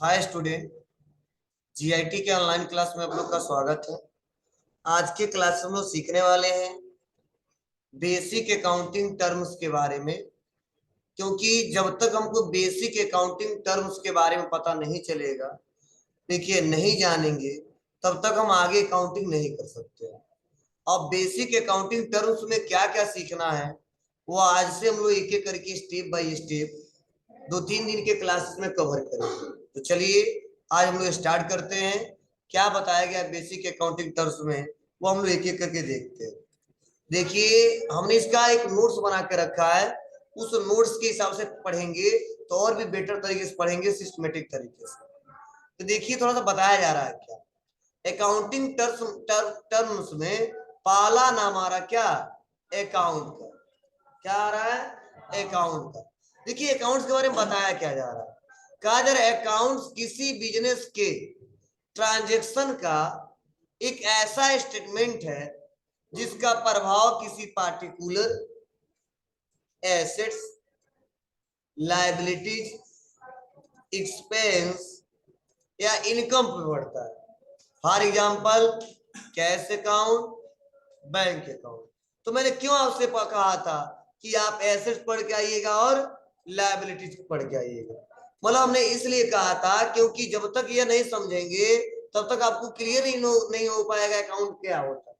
Hi student, GIT के online class में आप लोग का स्वागत है। आज के क्लास में हम लोग सीखने वाले हैं बेसिक अकाउंटिंग टर्म्स के बारे में। क्योंकि जब तक हमको बेसिक अकाउंटिंग टर्म्स के बारे में पता नहीं चलेगा, देखिए नहीं जानेंगे, तब तक हम आगे अकाउंटिंग नहीं कर सकते। और बेसिक अकाउंटिंग टर्म्स में क्या क्या सीखना है वो आज से हम लोग एक एक करके स्टेप बाय स्टेप 2-3 दिन के क्लासेस में कवर करेंगे। तो चलिए आज हम लोग स्टार्ट करते हैं। क्या बताया गया बेसिक अकाउंटिंग टर्म्स में वो हम लोग एक एक करके देखते हैं। देखिए हमने इसका एक नोट्स बना के रखा है, उस नोट्स के हिसाब से पढ़ेंगे तो और भी बेटर तरीके से पढ़ेंगे, सिस्टमेटिक तरीके से। तो देखिए थोड़ा सा बताया जा रहा है क्या अकाउंटिंग टर्म्स में पहला नाम आ रहा क्या, अकाउंट का। क्या आ रहा है, अकाउंट का। देखिए अकाउंट्स के बारे में बताया क्या जा रहा है। कहा जा रहा है अकाउंट्स किसी बिजनेस के ट्रांजैक्शन का एक ऐसा स्टेटमेंट है जिसका प्रभाव किसी पार्टिकुलर एसेट्स, लायबिलिटीज, एक्सपेंस या इनकम पे पड़ता है। For example cash account, bank account. तो मैंने क्यों आपसे कहा था कि आप एसेट्स पढ़ के आइएगा और लायबिलिटीज पढ़ के आइएगा। मतलब हमने इसलिए कहा था क्योंकि जब तक ये नहीं समझेंगे तब तक आपको क्लियर नहीं हो पाएगा अकाउंट क्या होता है।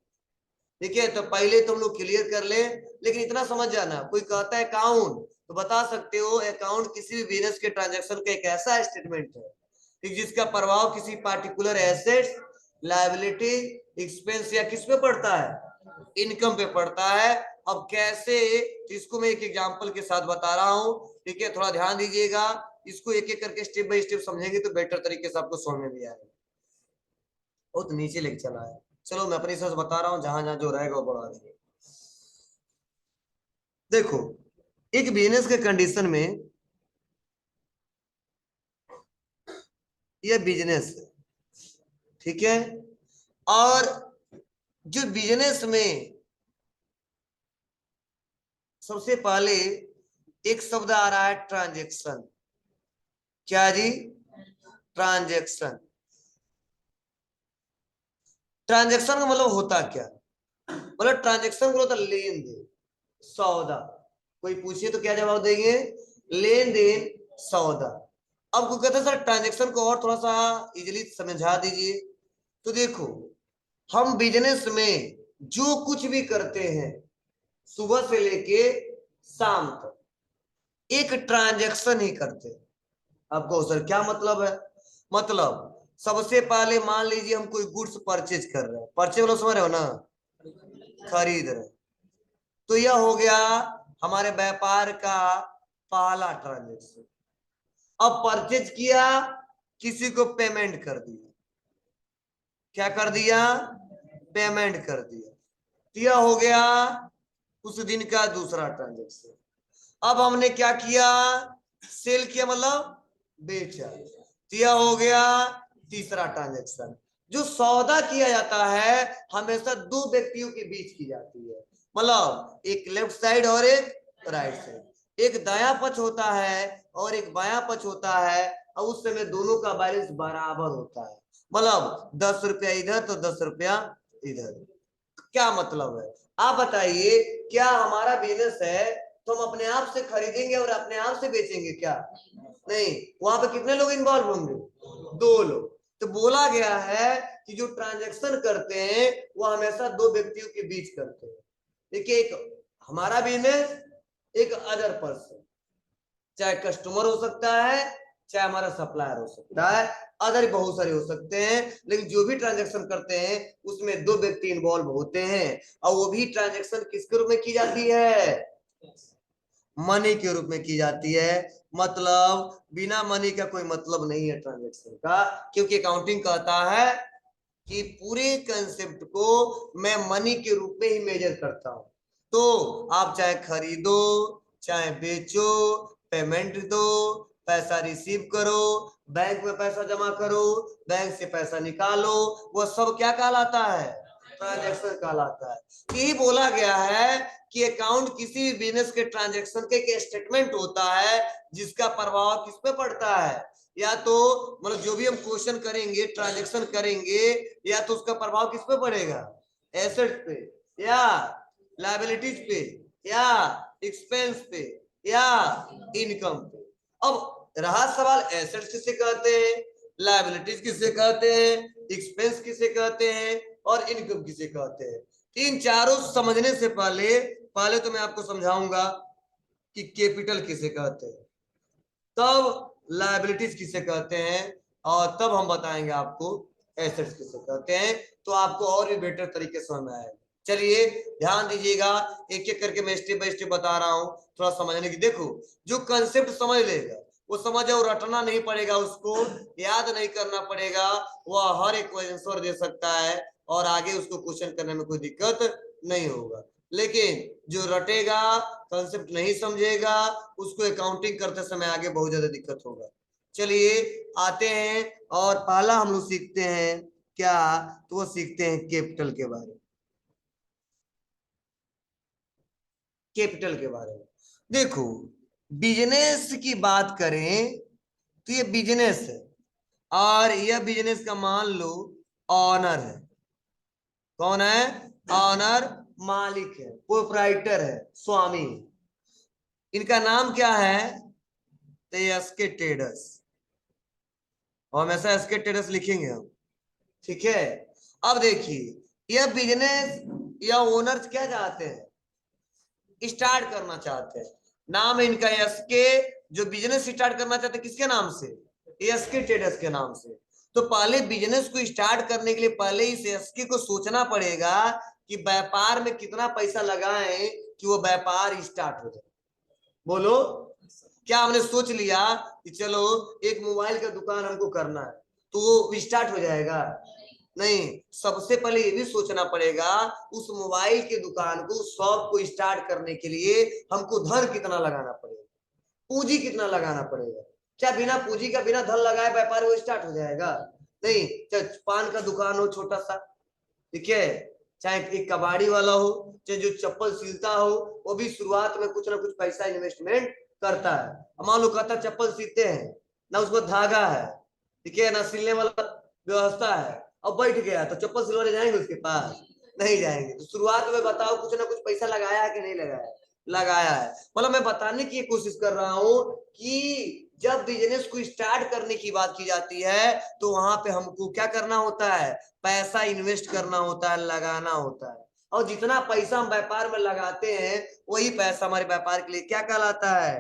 ठीक है, तो पहले तुम लोग क्लियर कर ले, लेकिन इतना समझ जाना, कोई कहता है अकाउंट तो बता सकते हो अकाउंट किसी भी बिजनेस के ट्रांजैक्शन का एक ऐसा स्टेटमेंट है जिसका प्रभाव किसी पार्टिकुलर एसेट्स, लायबिलिटी, एक्सपेंस या किस पे पड़ता है, इनकम पे पड़ता है। अब कैसे, इसको मैं एक एग्जांपल के साथ बता रहा हूं। ठीक है, थोड़ा ध्यान दीजिएगा, इसको एक एक करके स्टेप बाय स्टेप समझेंगे तो बेटर तरीके से आपको समझ में भी आएगा। बहुत नीचे लेके चला है। चलो मैं अपनी हिसाब से बता रहा हूँ, जहां जहां जो रहेगा वो बढ़ा देंगे। देखो एक बिजनेस के कंडीशन में ये बिजनेस है, ठीक है। और जो बिजनेस में सबसे पहले एक शब्द आ रहा है ट्रांजैक्शन। क्या जी, ट्रांजैक्शन। ट्रांजैक्शन का मतलब होता क्या, मतलब ट्रांजैक्शन को होता लेन देन, सौदा। कोई पूछिए तो क्या जवाब देंगे, लेन देन, सौदा। अब कोई कहता है सर ट्रांजैक्शन को और थोड़ा सा इजीली समझा दीजिए। तो देखो हम बिजनेस में जो कुछ भी करते हैं सुबह से लेके शाम तक एक ट्रांजैक्शन ही करते हैं। आपको सर क्या मतलब है, मतलब सबसे पहले मान लीजिए हम कोई गुड्स परचेज कर रहे हैं, परचेज वाला समझ रहे हो ना, खरीद रहे। तो यह हो गया हमारे व्यापार का पहला ट्रांजैक्शन। अब परचेज किया, किसी को पेमेंट कर दिया। क्या कर दिया, पेमेंट कर दिया। तो यह हो गया उस दिन का दूसरा ट्रांजैक्शन। अब हमने क्या किया, सेल किया, मतलब बेचा। तो यह हो गया तीसरा ट्रांजैक्शन। जो सौदा किया जाता है हमेशा दो व्यक्तियों के बीच की जाती है, मतलब एक लेफ्ट साइड और एक राइट साइड। एक दायां पक्ष होता है और एक बायां पक्ष होता है, और उस समय दोनों का बैलेंस बराबर होता है। मतलब 10 रुपया इधर तो 10 रुपया इधर। क्या मतलब है, आप बताइए, क्या हमारा बिजनेस है तो हम अपने आप से खरीदेंगे और अपने आप से बेचेंगे क्या, नहीं। वहां पे कितने लोग इन्वॉल्व होंगे, दो लोग। तो बोला गया है कि जो ट्रांजैक्शन करते हैं वो हमेशा दो व्यक्तियों के बीच करते हैं। देखिए एक हमारा बिजनेस, एक अदर पर्सन, चाहे कस्टमर हो सकता है, चाहे हमारा सप्लायर हो सकता है, अदर बहुत सारे हो सकते हैं, लेकिन जो भी ट्रांजैक्शन करते हैं उसमें दो व्यक्ति इन्वॉल्व होते हैं। और वो भी ट्रांजैक्शन किसके रूप में की जाती है, मनी के रूप में की जाती है। मतलब बिना मनी का कोई मतलब नहीं है ट्रांजैक्शन का, क्योंकि अकाउंटिंग कहता है कि पूरे कंसेप्ट को मैं मनी के रूप में ही मेजर करता हूं। तो आप चाहे खरीदो, चाहे बेचो, पेमेंट दो, पैसा रिसीव करो, बैंक में पैसा जमा करो, बैंक से पैसा निकालो, वो सब क्या कहलाता है, ट्रांजैक्शन कहलाता है। यही बोला गया है कि अकाउंट किसी भी बिजनेस के ट्रांजैक्शन के स्टेटमेंट होता है जिसका प्रभाव किस पे पड़ता है, या तो मतलब जो भी हम क्वेश्चन करेंगे, ट्रांजेक्शन करेंगे, या तो उसका प्रभाव किस पे पड़ेगा, एसेट पे या लायबिलिटीज पे या एक्सपेंस पे या इनकम पे। अब रहा सवाल एसेट्स किसे कहते हैं, लायबिलिटीज किसे कहते हैं, एक्सपेंस किसे कहते हैं और इनकम किसे कहते हैं। इन चारों समझने से पहले पहले तो मैं आपको समझाऊंगा कि कैपिटल किसे कहते हैं, तब लायबिलिटीज किसे कहते हैं, और तब हम बताएंगे आपको एसेट्स किसे कहते हैं, तो आपको और भी बेटर तरीके से समझ में आएगा। चलिए ध्यान दीजिएगा, एक एक करके मैं स्टेप बाय स्टेप बता रहा हूं, थोड़ा समझने की। देखो जो कंसेप्ट समझ लेगा वो समझ जाओ, रटना नहीं पड़ेगा, उसको याद नहीं करना पड़ेगा, वह हर एक आंसर दे सकता है और आगे उसको क्वेश्चन करने में कोई दिक्कत नहीं होगा। लेकिन जो रटेगा, कंसेप्ट नहीं समझेगा, उसको अकाउंटिंग करते समय आगे बहुत ज्यादा दिक्कत होगा। चलिए आते हैं, और पहला हम लोग सीखते हैं क्या, तो वो सीखते हैं कैपिटल के बारे में। कैपिटल के बारे में देखो, बिजनेस की बात करें तो ये बिजनेस है, और यह बिजनेस का मान लो ऑनर है। कौन है, ऑनर, मालिक है, प्रोप्राइटर है, स्वामी। इनका नाम क्या है, तो एसके ट्रेडर्स, और हमेशा एसके ट्रेडर्स लिखेंगे हम, ठीक है। अब देखिए यह बिजनेस या ओनर्स क्या चाहते हैं, स्टार्ट करना चाहते हैं। नाम है इनका एसके, जो बिजनेस स्टार्ट करना चाहते हैं किसके नाम से, एसके ट्रेडर्स के नाम से। तो पहले बिजनेस को स्टार्ट करने के लिए पहले इस एसके को सोचना पड़ेगा कि व्यापार में कितना पैसा लगाएं कि वो व्यापार स्टार्ट हो जाए। बोलो, क्या हमने सोच लिया कि चलो एक मोबाइल का दुकान हमको करना है तो वो स्टार्ट हो जाएगा, नहीं। सबसे पहले ये भी सोचना पड़ेगा उस मोबाइल की दुकान को, शॉप को स्टार्ट करने के लिए हमको धन कितना लगाना पड़ेगा, पूंजी कितना लगाना पड़ेगा। क्या बिना पूंजी का, बिना धन लगाए व्यापार वो स्टार्ट हो जाएगा, नहीं। चाहे पान का दुकान हो छोटा सा, ठीक है, चाहे एक कबाड़ी वाला हो, चाहे जो चप्पल सिलता हो, वो भी शुरुआत में कुछ ना कुछ पैसा इन्वेस्टमेंट करता है। मान लो कहता चप्पल सीते हैं, ना उसको धागा है, ठीक है, ना सिलने वाला व्यवस्था है, अब बैठ गया तो चप्पल सिलवाने जाएंगे उसके पास, नहीं जाएंगे। तो शुरुआत में बताओ कुछ ना कुछ पैसा लगाया है कि नहीं लगाया, लगाया है। मतलब मैं बताने की कोशिश कर रहा हूं कि जब बिजनेस को स्टार्ट करने की बात की जाती है तो वहां पे हमको क्या करना होता है, पैसा इन्वेस्ट करना होता है, लगाना होता है। और जितना पैसा हम व्यापार में लगाते हैं वही पैसा हमारे व्यापार के लिए क्या कहलाता है,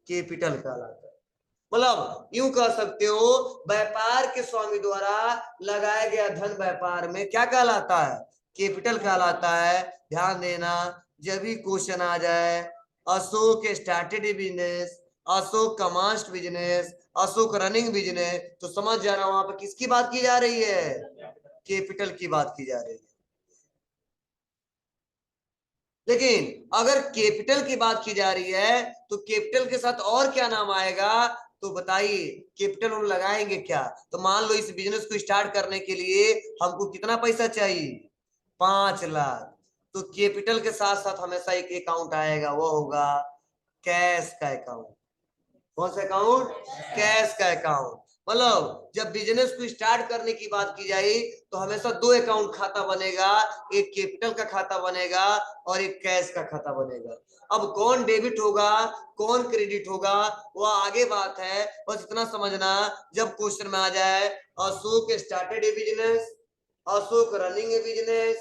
कैपिटल कहलाता है। मतलब यूं कह सकते हो व्यापार के स्वामी द्वारा लगाया गया धन व्यापार में क्या कहलाता है, कैपिटल कहलाता है। ध्यान देना, जब भी क्वेश्चन आ जाए Ashok started a business, Ashok commands business, Ashok running business, तो समझ जाना वहां पर किसकी बात की जा रही है, कैपिटल की बात की जा रही है। लेकिन अगर कैपिटल की बात की जा रही है तो कैपिटल के साथ और क्या नाम आएगा, तो बताइए कैपिटल हम लगाएंगे क्या। तो मान लो इस बिजनेस को स्टार्ट करने के लिए हमको कितना पैसा चाहिए, 5 लाख। तो कैपिटल के साथ साथ हमेशा एक अकाउंट आएगा, वो होगा कैश का अकाउंट। कौन सा अकाउंट, कैश का अकाउंट। मतलब जब बिजनेस को स्टार्ट करने की बात की जाए तो हमेशा 2 अकाउंट खाता बनेगा, एक कैपिटल का खाता बनेगा और एक कैश का खाता बनेगा। अब कौन डेबिट होगा कौन क्रेडिट होगा वो आगे बात है, बस इतना समझना जब क्वेश्चन में आ जाए Ashok started a business, Ashok running a business,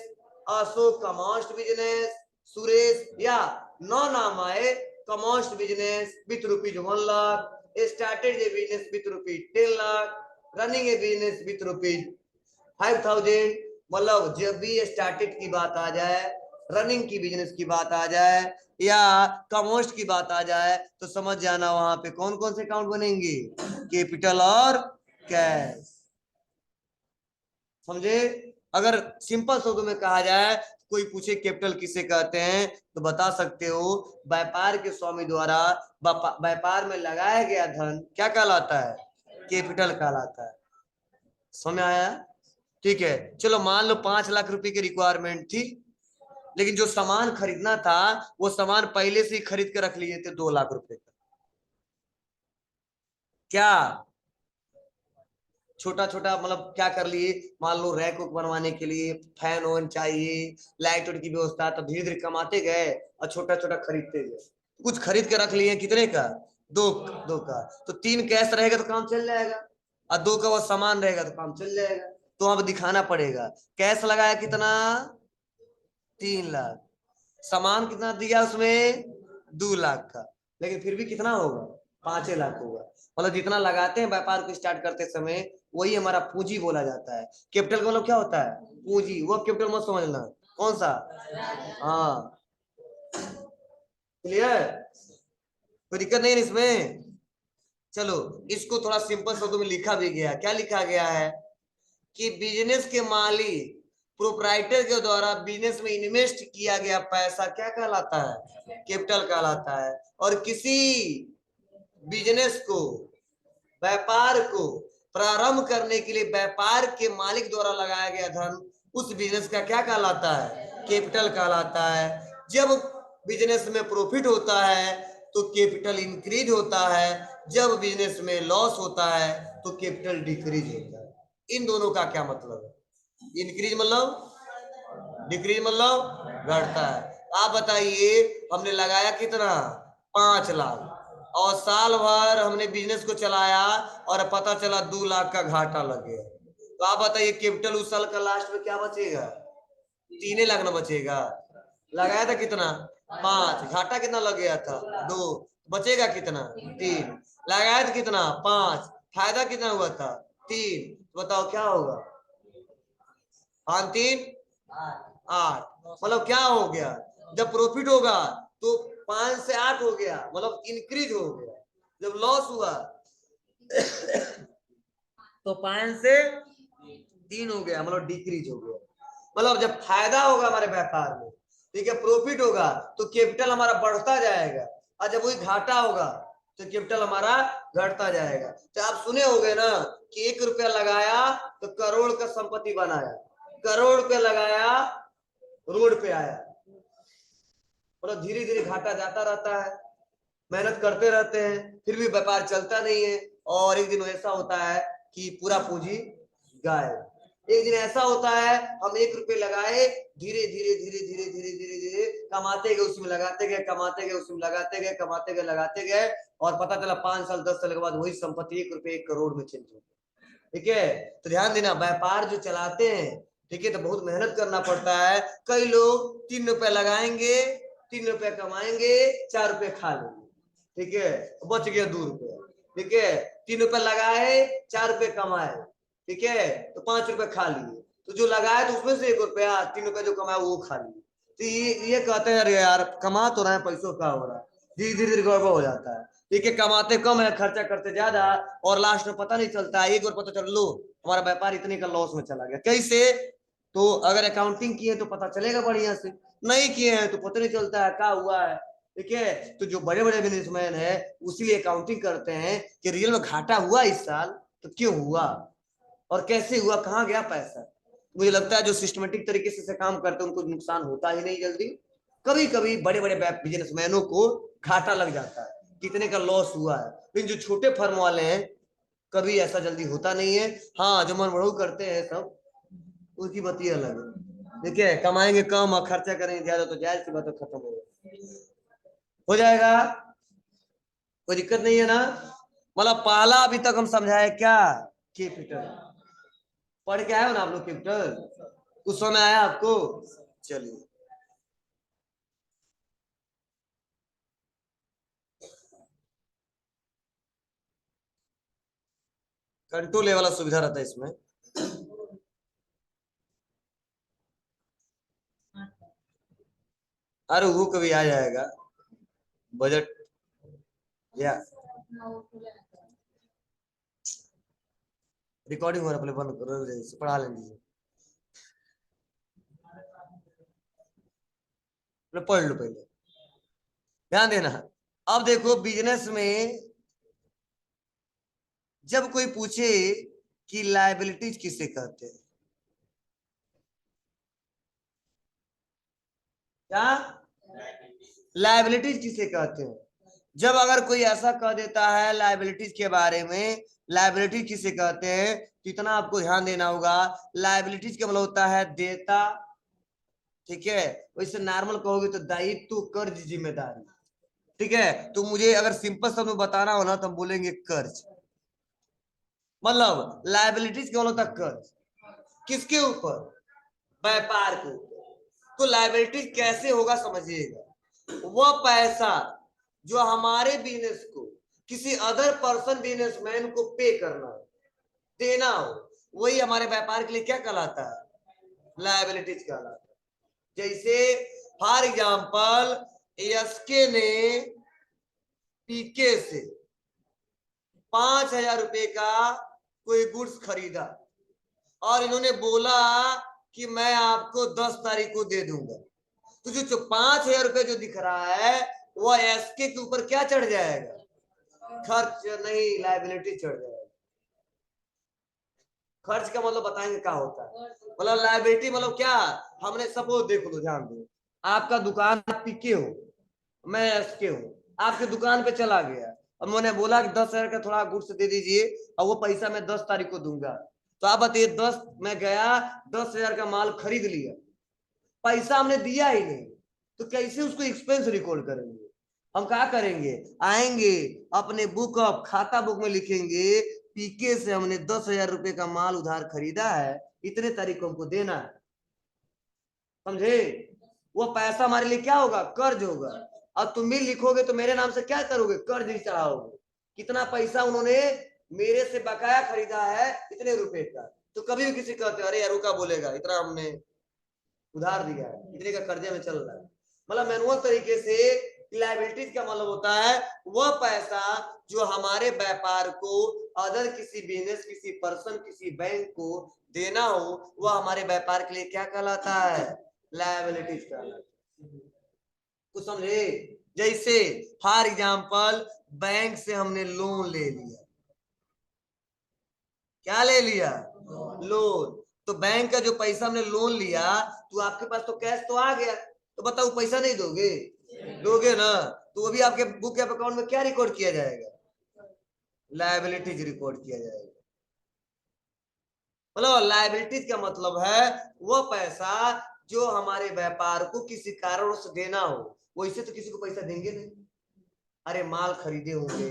Ashok commands business, Suresh या नो नाम आए commands business with rupees 1 lakh, started a business with rupees 10 lakh, running a business with rupees 5,000। मतलब जब भी स्टार्टेड की बात आ जाए, रनिंग की बिजनेस की बात आ जाए या कमोस्ट की बात आ जाए तो समझ जाना वहां पे कौन कौन से अकाउंट बनेंगे, कैपिटल और कैश। समझे। अगर सिंपल शब्दों में कहा जाए, कोई पूछे कैपिटल किसे कहते हैं तो बता सकते हो व्यापार के स्वामी द्वारा व्यापार में लगाया गया धन क्या कहलाता है, कैपिटल कहलाता है। समझ आया, ठीक है। चलो मान लो 5 लाख रुपए की रिक्वायरमेंट थी, लेकिन जो सामान खरीदना था वो सामान पहले से ही खरीद के रख लिए थे 2 लाख रुपए का। क्या छोटा छोटा मतलब क्या कर लिए, मान लो रैक वैक बनवाने के लिए फैन वैन चाहिए, लाइट वाइट की व्यवस्था, तो धीरे धीरे कमाते गए और छोटा छोटा खरीदते गए। कुछ खरीद के रख लिए, कितने का, दो, दो का, तो 3 कैश रहेगा तो काम चल जाएगा, और 2 का वो सामान रहेगा तो काम चल जाएगा। तो अब दिखाना पड़ेगा कैश लगाया कितना, 3 लाख, सामान कितना दिया उसमें, 2 लाख का, लेकिन फिर भी कितना होगा, 5 लाख होगा। मतलब जितना लगाते हैं व्यापार को स्टार्ट करते समय, वही हमारा पूंजी बोला जाता है। कैपिटल का मतलब क्या होता है, पूंजी। वो कैपिटल मत समझना, कौन सा, हाँ, क्लियर, कोई दिक्कत नहीं है इसमें। चलो, इसको थोड़ा सिंपल शब्दों में लिखा भी गया, क्या लिखा गया है कि बिजनेस के मालिक प्रोप्राइटर के द्वारा बिजनेस में इन्वेस्ट किया गया पैसा क्या कहलाता है, कैपिटल कहलाता है। और किसी बिजनेस को, व्यापार को प्रारंभ करने के लिए व्यापार के मालिक द्वारा लगाया गया धन उस बिजनेस का क्या कहलाता है, कैपिटल कहलाता है। जब बिजनेस में प्रॉफिट होता है तो कैपिटल इंक्रीज होता है, जब बिजनेस में लॉस होता है तो कैपिटल डिक्रीज होता है। इन दोनों का क्या मतलब है, इंक्रीज मतलब, डिक्रीज मतलब घटता है। आप बताइए, हमने लगाया कितना, 5 लाख, और साल भर हमने बिजनेस को चलाया और पता चला 2 लाख का घाटा लग गया, तो आप बताइए कैपिटल उस साल का लास्ट में क्या बचेगा, 3 लाख ना बचेगा। लगाया था कितना, 5, घाटा कितना लग गया था, 2, बचेगा कितना, 3, लगाया था कितना, 5, फायदा कितना हुआ था, 3, तो बताओ क्या होगा, 5 3 8, मतलब क्या हो गया, जब प्रॉफिट होगा तो 5 से 8 हो गया, मतलब इंक्रीज हो गया। जब लॉस हुआ तो 5 से 3 हो गया, मतलब डिक्रीज हो गया। मतलब जब फायदा होगा हमारे व्यापार में, ठीक है, प्रॉफिट होगा तो कैपिटल हमारा बढ़ता जाएगा, और जब वही घाटा होगा तो कैपिटल हमारा घटता जाएगा। तो आप सुने होंगे ना कि 1 रुपया लगाया तो करोड़ का संपत्ति बनाया, करोड़ रुपया लगाया रोड पे आया। मतलब धीरे धीरे घाटा जाता रहता है, मेहनत करते रहते हैं, फिर भी व्यापार चलता नहीं है, और एक दिन ऐसा होता है कि पूरा पूंजी गायब। एक दिन ऐसा होता है हम 1 रुपये लगाए, धीरे धीरे धीरे धीरे धीरे धीरे धीरे कमाते गए, उसमें लगाते गए, कमाते गए, उसमें लगाते गए, कमाते गए, लगाते गए, और पता चला 5 साल 10 साल के बाद वही संपत्ति 1 रुपये 1 करोड़ में चेंज हो गई। ठीक है, तो ध्यान देना, व्यापार जो चलाते हैं, ठीक है, तो बहुत मेहनत करना पड़ता है। कई लोग 3 रुपए लगाएंगे, 3 रुपए कमाएंगे, 4 रुपए खा लेंगे, ठीक है, बच गया 2 रुपया, ठीक है, 3 रुपए लगाए, 4 रुपए कमाए, ठीक है, तो 5 रुपए खा लिए। तो जो लगाया तो उसमें से 1 रुपया, 3 रुपए जो कमाया वो खा लिए। तो ये कहते हैं अरे यार कमा तो रहे हैं, पैसों का हो रहा है, धीरे धीरे धीरे गड़बड़ हो जाता है। ठीक है, कमाते कम है, खर्चा करते ज्यादा, और लास्ट में पता नहीं चलता, एक बार पता चल लो हमारा व्यापार इतने का लॉस में चला गया। कैसे, तो अगर अकाउंटिंग किए तो पता चलेगा बढ़िया से, नहीं किए हैं तो पता नहीं चलता है क्या हुआ है। ठीक है, तो जो बड़े बड़े बिजनेसमैन है उसीलिए अकाउंटिंग करते हैं कि रियल में घाटा हुआ इस साल तो क्यों हुआ, और कैसे हुआ, कहाँ गया पैसा। मुझे लगता है जो सिस्टमेटिक तरीके से काम करते हैं उनको नुकसान होता ही नहीं जल्दी। कभी कभी बड़े बड़े बिजनेसमैनों को घाटा लग जाता है, कितने का लॉस हुआ है, लेकिन जो छोटे फर्म वाले हैं कभी ऐसा जल्दी होता नहीं है। हाँ, जो मनमोड़ू करते हैं सब, उसकी बात ही अलग है। देखिए, कमाएंगे कम और खर्चा करेंगे ज्यादा तो जाहिर सी बात है खत्म हो जाएगा, कोई दिक्कत नहीं है ना। मतलब पहला अभी तक हम समझाए क्या, कैपिटल, पढ़ के आए हो ना आप लोग कैपिटल, कुछ समय आया आपको, चलिए। कंट्रोल लेवल वाला सुविधा रहता है इसमें। अरे वो कभी आ जाएगा बजट, या रिकॉर्डिंग हो रहा है, पहले बंद करो, पढ़ा लेंगे, पढ़ लो पहले, ध्यान देना। अब देखो बिजनेस में जब कोई पूछे कि लायबिलिटीज किसे कहते हैं, क्या लायबिलिटीज किसे कहते हैं, जब अगर कोई ऐसा कह देता है लायबिलिटीज के बारे में, लायबिलिटी किसे कहते हैं, तो इतना आपको ध्यान देना होगा। लायबिलिटीज का मतलब होता है देता, ठीक है। वैसे नॉर्मल कहोगे तो दायित्व, कर्ज, जिम्मेदारी, ठीक है। तो मुझे अगर सिंपल शब्द में बताना हो ना तो हम बोलेंगे कर्ज। मतलब लायबिलिटीज क्या होता है, कर्ज। किसके ऊपर, व्यापार के ऊपर। तो लायबिलिटी कैसे होगा समझिएगा, वह पैसा जो हमारे बिजनेस को किसी अदर पर्सन बिजनेसमैन को पे करना हो, देना हो, वही हमारे व्यापार के लिए क्या कहलाता है, लायबिलिटीज कहलाता है। जैसे फॉर एग्जांपल एसके ने पीके से 5,000 रुपए का कोई गुड्स खरीदा और इन्होंने बोला कि मैं आपको 10 तारीख को दे दूंगा। तो जो 5,000 रुपए जो दिख रहा है वह एसके के ऊपर क्या चढ़ जाएगा, खर्च नहीं, लायबिलिटी चढ़ जाएगा। खर्च का मतलब बताएंगे क्या होता है, मतलब लायबिलिटी मतलब क्या। हमने सपोज देख लो, ध्यान दो, आपका दुकान पीके हो, मैं एसके हूँ, आपके दुकान पे चला गया और मैंने बोला कि 10,000 का थोड़ा गुड्स दे दीजिए और वो पैसा मैं 10 तारीख को दूंगा। तो आप बताइए, 10 मैं गया, 10,000 का माल खरीद लिया, पैसा हमने दिया ही नहीं, तो कैसे उसको एक्सपेंस रिकॉर्ड करेंगे। हम क्या करेंगे, आएंगे अपने बुक ऑफ खाता बुक में लिखेंगे पीके से हमने 10,000 रुपए का माल उधार खरीदा है, इतने तारीख को हमको देना है। समझे, वो पैसा हमारे लिए क्या होगा, कर्ज होगा। और तुम भी लिखोगे तो मेरे नाम से क्या करोगे, कर्ज ही चढ़ाओगे। कितना पैसा उन्होंने मेरे से बकाया खरीदा है, इतने रुपए का। तो कभी भी किसी कहते अरे यार रुका, बोलेगा इतना हमने उधार दिया है, इतने का कर्जे में चल रहा है। मतलब मैनुअल तरीके से लायबिलिटीज का मतलब होता है वह पैसा जो हमारे व्यापार को अदर किसी बिजनेस, किसी पर्सन, किसी बैंक को देना हो, वह हमारे व्यापार के लिए क्या कहलाता है, लायबिलिटीज कहलाता है। कुछ समझे, जैसे फॉर एग्जांपल बैंक से हमने लोन ले लिया, क्या ले लिया, लोन। तो बैंक का जो पैसा हमने लोन लिया, तो आपके पास तो कैश तो आ गया, तो बताओ पैसा नहीं दोगे, दोगे ना। तो वो भी आपके बुक ऑफ अकाउंट में क्या रिकॉर्ड किया जाएगा, लायबिलिटीज रिकॉर्ड किया जाएगा। मतलब लायबिलिटीज का मतलब है वो पैसा जो हमारे व्यापार को किसी कारण से देना हो, वैसे तो किसी को पैसा देंगे नहीं। अरे माल खरीदे होंगे,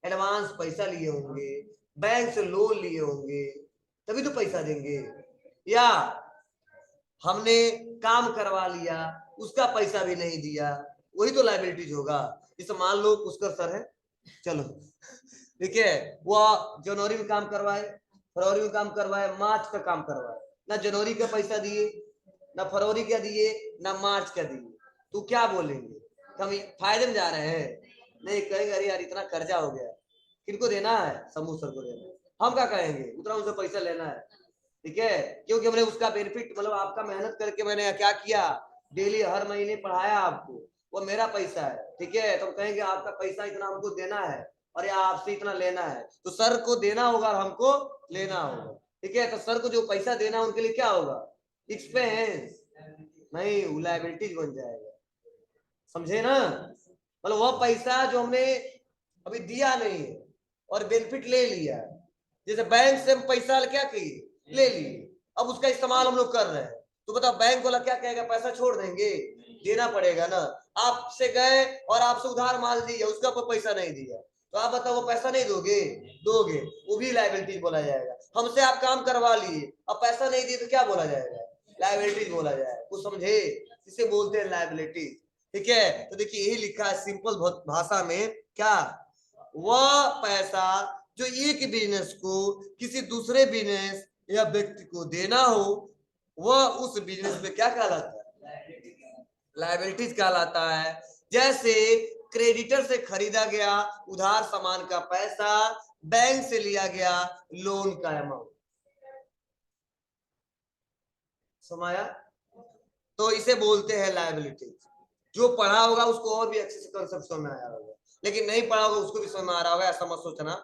एडवांस पैसा लिए होंगे, बैंक से लोन लिए होंगे, तभी तो पैसा देंगे। या हमने काम करवा लिया, उसका पैसा भी नहीं दिया, वही तो लायबिलिटीज होगा। जैसे मान लो पुष्कर सर है, चलो ठीक है, वो जनवरी में काम करवाए, फरवरी में काम करवाए, मार्च का काम करवाए, ना जनवरी का पैसा दिए, ना फरवरी का दिए, ना मार्च का दिए, तो क्या बोलेंगे, हम फायदे में जा रहे हैं, नहीं कहेंगे अरे यार इतना कर्जा हो गया। किनको देना है, समूह सर को देना है। हम क्या कहेंगे, उतना उनसे पैसा लेना है, ठीक है, क्योंकि हमने उसका बेनिफिट, मतलब आपका मेहनत करके मैंने क्या किया, डेली हर महीने पढ़ाया आपको, वो मेरा पैसा है, ठीक है। तो हम कहेंगे आपका पैसा इतना हमको देना है और या आपसे इतना लेना है, तो सर को देना होगा और हमको लेना होगा, ठीक है। तो सर को जो पैसा देना है उनके लिए क्या होगा, एक्सपेंस, नहीं लायबिलिटीज बन जाएगा। समझे ना, मतलब वह पैसा जो हमने अभी दिया नहीं है और बेनिफिट ले लिया है, जैसे बैंक से हम पैसा क्या किए, ले लिए, अब उसका इस्तेमाल हम लोग कर रहे हैं, तो बताओ बैंक वाला क्या कहेगा, पैसा छोड़ देंगे, देना पड़ेगा ना। आपसे गए और आपसे उधार माल दिया, उसका पैसा नहीं दिया, तो आप बताओ वो पैसा नहीं दोगे, दोगे, वो भी लायबिलिटीज बोला जाएगा। हमसे आप काम करवा लिए, अब पैसा नहीं दिए तो क्या बोला जाएगा, लायबिलिटीज बोला जाएगा। कुछ समझे, इसे बोलते हैं लायबिलिटीज, ठीक है। तो देखिए यही लिखा है सिंपल भाषा में, क्या, वह पैसा जो एक बिजनेस को किसी दूसरे बिजनेस या व्यक्ति को देना हो, वह उस बिजनेस में क्या कहलाता है, लायबिलिटीज कहलाता है। जैसे क्रेडिटर से खरीदा गया उधार सामान का पैसा, बैंक से लिया गया लोन का अमाउंट, समाया, तो इसे बोलते हैं लायबिलिटीज। जो पढ़ा होगा उसको और भी अच्छे से कंसेप्ट समझ में आया होगा, लेकिन नहीं पढ़ा होगा उसको भी समझ में आ रहा होगा, ऐसा मत सोचना,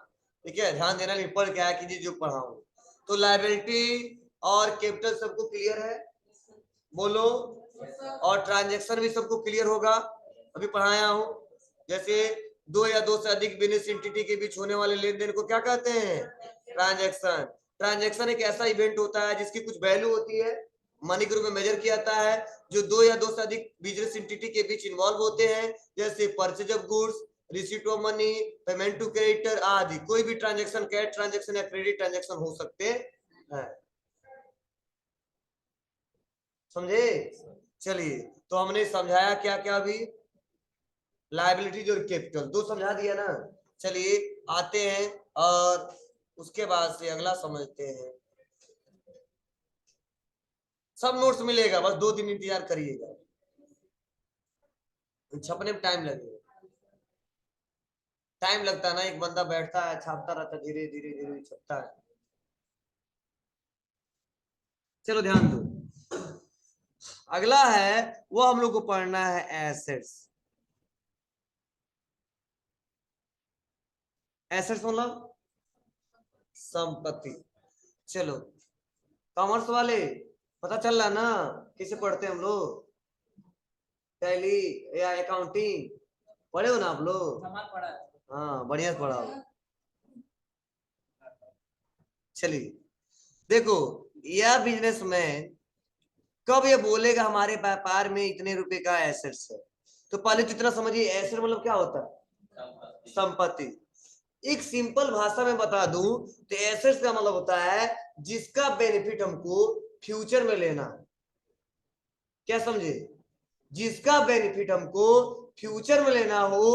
ठीक है। ध्यान देना, नहीं पढ़ क्या कीजिए जो पढ़ा हो। तो लायबिलिटी और कैपिटल सबको क्लियर है, बोलो, और ट्रांजेक्शन भी सबको क्लियर होगा, अभी पढ़ाया हूं। जैसे दो या दो से अधिक बिजनेस एंटिटी के बीच होने वाले लेन देन को क्या कहते हैं? ट्रांजैक्शन। ट्रांजैक्शन एक ऐसा इवेंट होता है जिसकी कुछ वैल्यू होती है, मनी के रूप में मेजर किया जाता है, जो दो या दो से अधिक बिजनेस एंटिटी के बीच इन्वॉल्व होते हैं, जैसे purchase of goods, receipt of money, payment to creditor आदि। कोई भी ट्रांजैक्शन कैश ट्रांजैक्शन या क्रेडिट ट्रांजैक्शन हो सकते हैं। समझे? चलिए, तो हमने समझाया क्या क्या अभी? लायबिलिटीज और कैपिटल, दो समझा दिया ना। चलिए आते हैं और उसके बाद से अगला समझते हैं। सब नोट्स मिलेगा, बस 2 दिन इंतजार करिएगा, छपने में टाइम लगेगा। टाइम लगता है ना, एक बंदा बैठता है छापता रहता है, धीरे धीरे धीरे छपता है। चलो ध्यान दो, अगला है वो हम लोग को पढ़ना है एसेट्स। एसेट्स मतलब संपत्ति। चलो कॉमर्स वाले पता चल रहा ना किसे पढ़ते हैं हम लोग? टैली या अकाउंटिंग पढ़े हो ना आप लोग? हाँ बढ़िया से पढ़ा हो। चलिए देखो, यह बिजनेसमैन कब ये बोलेगा हमारे व्यापार में इतने रुपए का एसेट्स है? तो पहले तो इतना समझिए, एसेट मतलब क्या होता है? संपत्ति। एक सिंपल भाषा में बता दूं तो एसेट्स का मतलब होता है जिसका बेनिफिट हमको फ्यूचर में लेना है। क्या समझे? जिसका बेनिफिट हमको फ्यूचर में लेना हो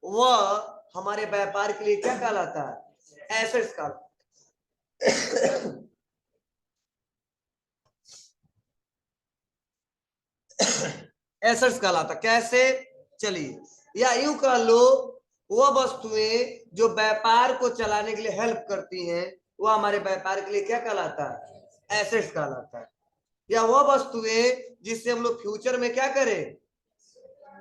वह हमारे व्यापार के लिए क्या कहलाता है? एसेट्स का। एसेट्स कहलाता। कैसे? चलिए, या यूं कह लो, वह वस्तुएं जो व्यापार को चलाने के लिए हेल्प करती हैं वह हमारे व्यापार के लिए क्या कहलाता है? एसेट्स कहलाता है। या वह वस्तुएं जिससे हम लोग फ्यूचर में क्या करें?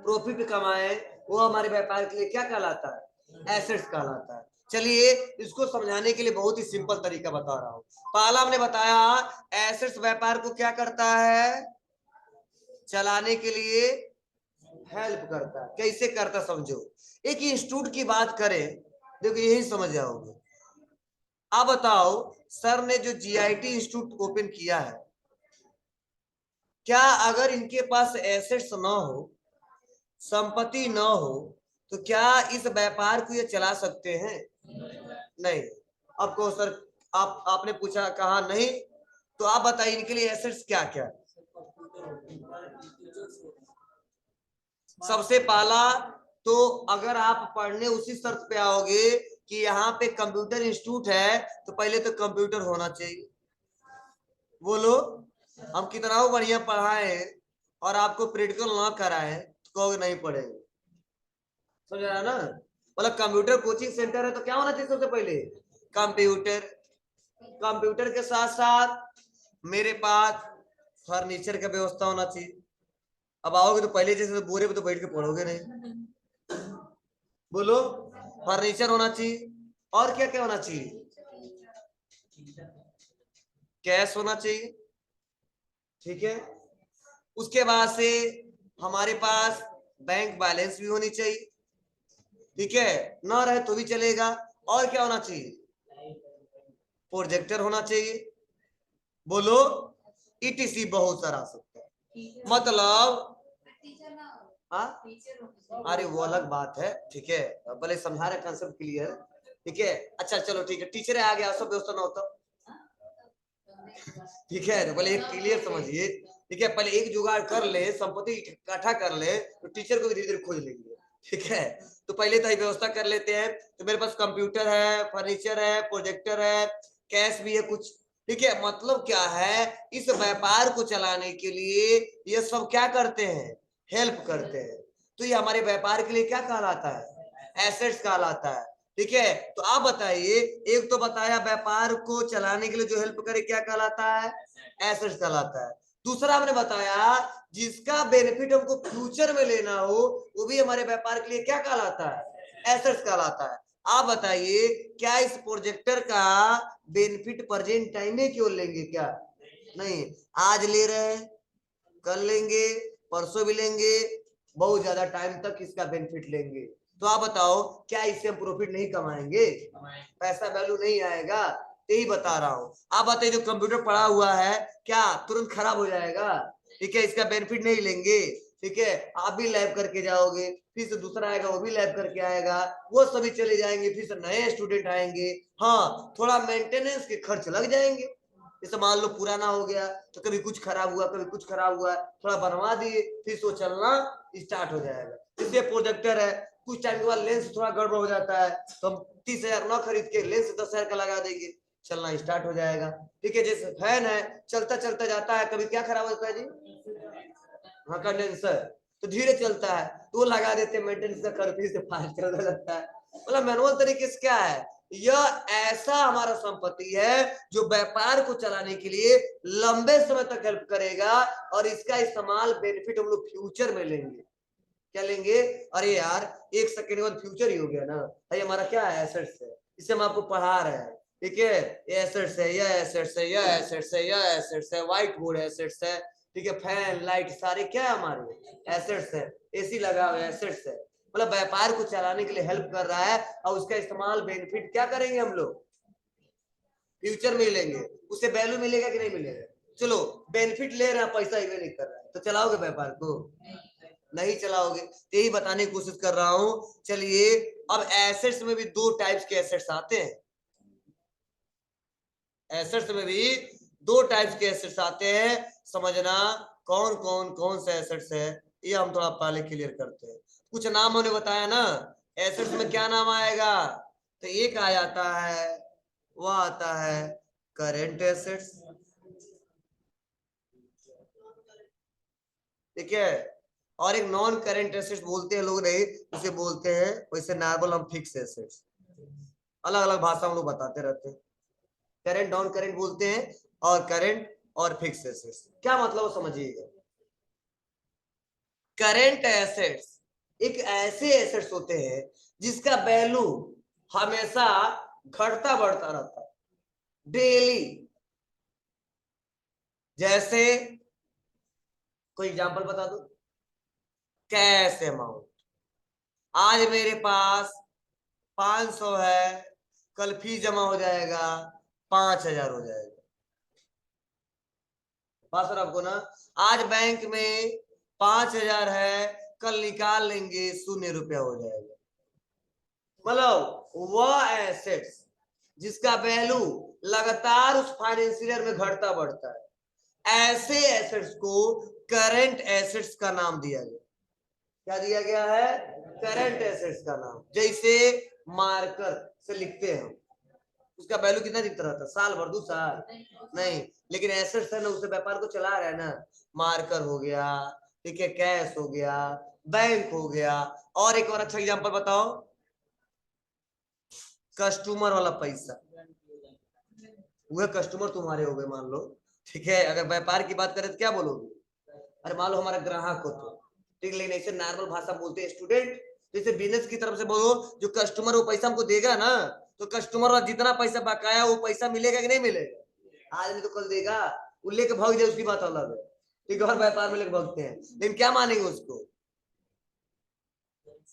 प्रॉफिट कमाए, वो हमारे व्यापार के लिए क्या कहलाता है? एसेट्स कहलाता है। चलिए इसको समझाने के लिए बहुत ही सिंपल तरीका बता रहा हूं। पहला हमने बताया एसेट्स व्यापार को क्या करता है? चलाने के लिए हेल्प करता है। कैसे करता समझो। एक इंस्टीट्यूट की बात करें, देखो यही समझ जाओगे। आप बताओ, सर ने जो जीआईटी इंस्टीट्यूट ओपन किया है, क्या अगर इनके पास एसेट्स ना हो, संपत्ति न हो, तो क्या इस व्यापार को ये चला सकते हैं? नहीं। आपको सर आपने पूछा कहा नहीं, तो आप बताइए इनके लिए एसेट्स क्या क्या? सबसे पहला तो अगर आप पढ़ने उसी शर्त पे आओगे कि यहाँ पे कंप्यूटर इंस्टीट्यूट है, तो पहले तो कंप्यूटर होना चाहिए। बोलो, हम कितना बढ़िया पढ़ाए और आपको प्रैक्टिकल ना कराए तो कहोगे नहीं पढ़ेंगे। समझ रहा है ना? मतलब कंप्यूटर कोचिंग सेंटर है तो क्या होना चाहिए सबसे पहले? कंप्यूटर। कंप्यूटर के साथ साथ मेरे पास फर्नीचर का व्यवस्था होना चाहिए। अब आओगे तो पहले जैसे तो बोरे पे तो बैठ के पढ़ोगे नहीं। बोलो, फर्नीचर होना चाहिए। और क्या क्या होना चाहिए? कैश होना चाहिए। ठीक है, उसके बाद से हमारे पास बैंक बैलेंस भी होनी चाहिए। ठीक है, ना रहे तो भी चलेगा। और क्या होना चाहिए? प्रोजेक्टर होना चाहिए। बोलो, ईटीसी बहुत सारा आ सकता है। मतलब हाँ, अरे वो अलग बात है। ठीक है, पहले समझा रहे कंसेप्ट क्लियर। ठीक है, अच्छा चलो ठीक है, टीचर आ गया सब व्यवस्था ना होता। ठीक है, तो पहले एक क्लियर समझिए। ठीक है, पहले एक जुगाड़ कर ले, संपत्ति इकट्ठा कर ले, तो टीचर को भी धीरे धीरे खोज लेंगे। ठीक है, तो पहले तो व्यवस्था कर लेते हैं। तो मेरे पास कंप्यूटर है, फर्नीचर है, प्रोजेक्टर है, कैश भी है कुछ। ठीक है, मतलब क्या है, इस व्यापार को चलाने के लिए ये सब क्या करते हैं? हेल्प करते हैं। तो ये हमारे व्यापार के लिए क्या कहलाता है? एसेट्स कहलाता है। ठीक है, तो आप बताइए, एक तो बताया व्यापार को चलाने के लिए जो हेल्प करे क्या कहलाता है? एसेट्स कहलाता है। दूसरा हमने बताया जिसका बेनिफिट हमको फ्यूचर में लेना हो वो भी हमारे व्यापार के लिए क्या कहलाता है? एसेट्स कहलाता है। आप बताइए, क्या इस प्रोजेक्टर का बेनिफिट प्रेजेंट टाइम में क्यों लेंगे? क्या नहीं, आज ले रहे हैं, कल लेंगे, परसों भी लेंगे, बहुत ज्यादा टाइम तक इसका बेनिफिट लेंगे। तो आप बताओ क्या इससे हम प्रॉफिट नहीं कमाएंगे, पैसा वैल्यू नहीं आएगा, यही बता रहा हूँ। आप बताइए जो कंप्यूटर पड़ा हुआ है क्या तुरंत खराब हो जाएगा, ठीक है, इसका बेनिफिट नहीं लेंगे, ठीक है, आप भी लैब करके जाओगे, फिर से दूसरा आएगा वो भी लैब करके आएगा, वो सभी चले जाएंगे, फिर से नए स्टूडेंट आएंगे, हाँ थोड़ा मेंटेनेंस के खर्च लग जाएंगे। जैसे मान लो पुराना हो गया तो कभी कुछ खराब हुआ, कभी कुछ खराब हुआ, थोड़ा बनवा दिए, फिर तो चलना स्टार्ट हो जाएगा। जैसे प्रोजेक्टर है, कुछ टाइम के बाद लेंस थोड़ा गड़बड़ हो जाता है तो हम 30,000 ना खरीद के लेंस 10,000 का लगा देंगे, चलना स्टार्ट हो जाएगा। ठीक है, जैसे फैन है, चलता चलता जाता है, कभी क्या खराब होता है जी, हाँ कंडेंसर, तो धीरे चलता है तो वो लगा देते, मेंटेनेंस का खर्च से फास्ट चलने लगता है। मतलब मैनुअल तरीके से क्या है, यह ऐसा हमारा संपत्ति है जो व्यापार को चलाने के लिए लंबे समय तक हेल्प करेगा, और इसका इस्तेमाल बेनिफिट हम लोग फ्यूचर में लेंगे। क्या लेंगे, अरे यार एक सेकंड बाद फ्यूचर ही हो गया ना भाई, हमारा क्या है, एसेट्स है, इसे हम आपको पढ़ा रहे हैं, ठीक है, ये एसेट्स है, यह एसेट्स है, यह एसेट्स है, यह एसेट्स है, व्हाइट बोर्ड एसेट्स है, ठीक है, फैन लाइट सारे क्या है हमारे एसेट्स है, एसी लगा हुआ एसेट्स है, मतलब व्यापार को चलाने के लिए हेल्प कर रहा है, और उसका इस्तेमाल बेनिफिट क्या करेंगे हम लोग फ्यूचर में लेंगे, उससे वैल्यू मिलेगा कि नहीं मिलेगा। चलो बेनिफिट ले रहे हैं, पैसा ही नहीं कर रहा है, तो चलाओगे व्यापार को, नहीं चलाओगे, यही बताने की कोशिश कर रहा हूं। चलिए अब एसेट्स में भी दो टाइप्स के एसेट्स आते हैं, एसेट्स में भी दो टाइप्स के एसेट्स आते हैं, समझना कौन कौन कौन से एसेट्स है, ये हम थोड़ा पहले क्लियर करते हैं। कुछ नाम हमने बताया ना, एसेट्स में क्या नाम आएगा, तो एक आ जाता है, वह आता है करेंट एसेट्स, ठीक है, और एक नॉन करेंट एसेट्स बोलते हैं लोग, नहीं उसे बोलते हैं वैसे नॉर्मल हम फिक्स एसेट्स, अलग अलग भाषा में लोग बताते रहते हैं, करेंट नॉन करेंट बोलते हैं, और करेंट और फिक्स एसेट्स क्या मतलब समझिएगा। करेंट एसेट्स एक ऐसे एसेट्स होते हैं जिसका वैल्यू हमेशा घटता बढ़ता रहता है डेली। जैसे कोई एग्जांपल बता दो, कैश अमाउंट, आज मेरे पास 500 है, कल फीस जमा हो जाएगा 5,000 हो जाएगा, पास आपको ना, आज बैंक में 5,000 है, कल निकाल लेंगे 0 रुपया हो जाएगा। मतलब वह एसेट्स जिसका वैल्यू लगातार उस फाइनेंशियल में घटता बढ़ता है, ऐसे एसेट्स को करंट एसेट्स का नाम दिया गया। क्या दिया गया है, करंट एसेट्स का नाम। जैसे मार्कर से लिखते हैं, उसका वैल्यू कितना दिखता रहता है, साल भर 2 साल नहीं, लेकिन एसेट्स है ना, उसे व्यापार को चला रहा है ना, मार्कर हो गया, ठीक है, कैश हो गया, बैंक हो गया, और एक और अच्छा एग्जांपल बताओ, कस्टमर वाला पैसा, वह कस्टमर तुम्हारे हो गए मान लो, ठीक है, अगर व्यापार की बात करें तो क्या बोलोगे, अरे मान लो हमारा ग्राहक हो तो, ठीक, लेकिन ऐसे नॉर्मल भाषा बोलते हैं स्टूडेंट, जैसे बिजनेस की तरफ से बोलो, जो कस्टमर वो पैसा हमको देगा ना, तो कस्टमर वाला जितना पैसा बकाया वो पैसा मिलेगा कि नहीं मिलेगा, आज नहीं तो कल देगा, वो लेके भाग जाए उसकी बात अलग है, ठीक है, और व्यापार में लेके भागते हैं, लेकिन क्या मानेंगे उसको,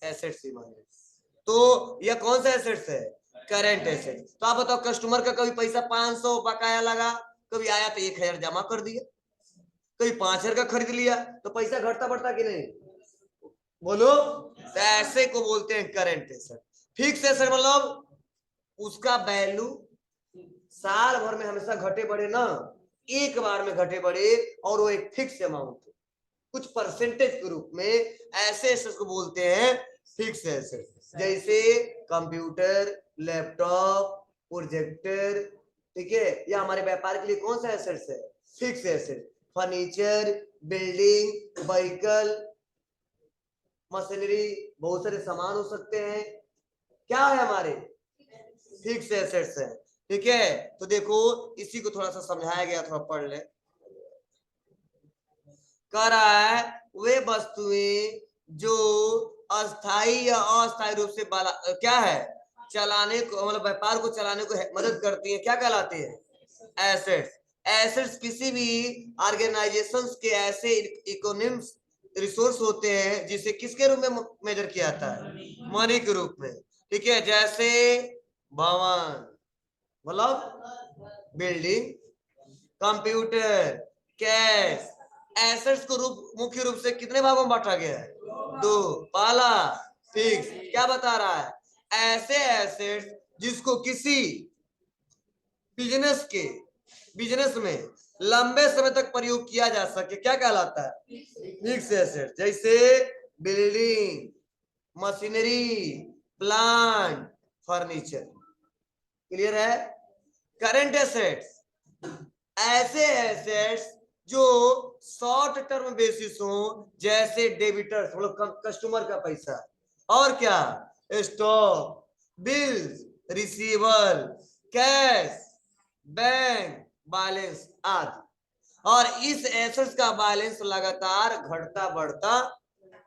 एसेट्स ही मानेंगे। तो यह कौन सा एसेट्स है, करेंट एसेट। तो आप बताओ कस्टमर का कभी पैसा 500 बकाया लगा, कभी आया तो 1,000 जमा कर दिया, कभी 5,000 का खरीद लिया, तो पैसा घटता बढ़ता कि नहीं, बोलो, तो ऐसे को बोलते हैं करंट एसेट। फिक्स एसेट मतलब उसका वैल्यू साल भर में हमेशा घटे बढ़े ना, एक बार में घटे बढ़े, और वो एक फिक्स अमाउंट कुछ परसेंटेज के रूप में, ऐसे एसेट को बोलते हैं फिक्स एसेट। जैसे कंप्यूटर, लैपटॉप, प्रोजेक्टर, ठीक है, या हमारे व्यापार के लिए कौन सा एसेट्स है, fix asset. Furniture, building, vehicle, machinery, बहुत सारे सामान हो सकते हैं, क्या है हमारे फिक्स एसेट्स है, ठीक है। तो देखो इसी को थोड़ा सा समझाया गया, थोड़ा पढ़ ले, कह रहा है वे वस्तुएं जो अस्थाई या अस्थायी रूप से क्या है चलाने को, मतलब व्यापार को चलाने को मदद करती है, क्या कहलाते हैं, एसेट्स। एसेट्स किसी भी ऑर्गेनाइजेशंस के ऐसे इकोनॉमिक्स रिसोर्स होते हैं जिसे किसके रूप में मेजर किया जाता है, मनी के रूप में। ठीक है, जैसे भवन मतलब बिल्डिंग, कंप्यूटर, कैश। एसेट्स को मुख्य रूप से कितने भागों में बांटा गया है, दो। पहला फिक्स, क्या बता रहा है, ऐसे एसेट्स जिसको किसी बिजनेस में लंबे समय तक प्रयोग किया जा सके, क्या कहलाता है, फिक्स एसेट। जैसे building, machinery, plant, furniture. Clear है। करंट एसेट्स, ऐसे एसेट्स जो शॉर्ट टर्म बेसिस हो, जैसे डेबिटर्स मतलब कस्टमर का पैसा, और क्या, stock, bills, receiver, cash, bank balance आदि। और इस एसेट्स का बैलेंस लगातार घटता बढ़ता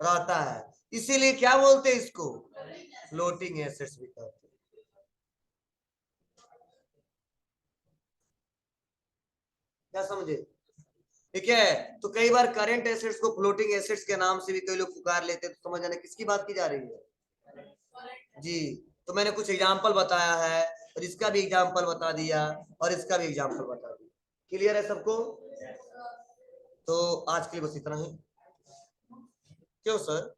रहता है, इसीलिए क्या बोलते हैं इसको, फ्लोटिंग एसेट्स भी कहते हैं। क्या समझे। ठीक है, तो कई बार करंट एसेट्स को फ्लोटिंग एसेट्स के नाम से भी कई लोग पुकार लेते हैं, तो समझ आना किसकी बात की जा रही है जी। तो मैंने कुछ एग्जांपल बताया है, और इसका भी एग्जांपल बता दिया, और इसका भी एग्जांपल बता दिया। क्लियर है सबको। तो आज के लिए बस इतना ही। क्यों सर।